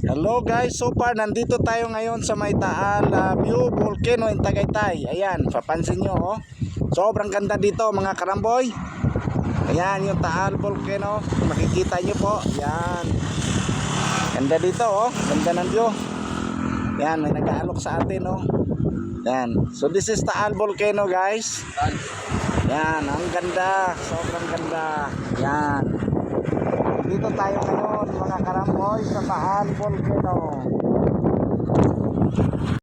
Hello guys, so far nandito tayo ngayon sa may Taal View Volcano in Tagaytay. Ayan, papansin nyo oh. Sobrang ganda dito mga karamboy. Ayan yung Taal Volcano, makikita nyo po. Ayan, ganda dito oh, ganda ng view. Ayan, may nag-aalok sa atin oh. Ayan, so this is Taal Volcano guys. Ayan, ang ganda, sobrang ganda. Ayan, dito tayo ngayon mga karamboy sa Taal Volcano.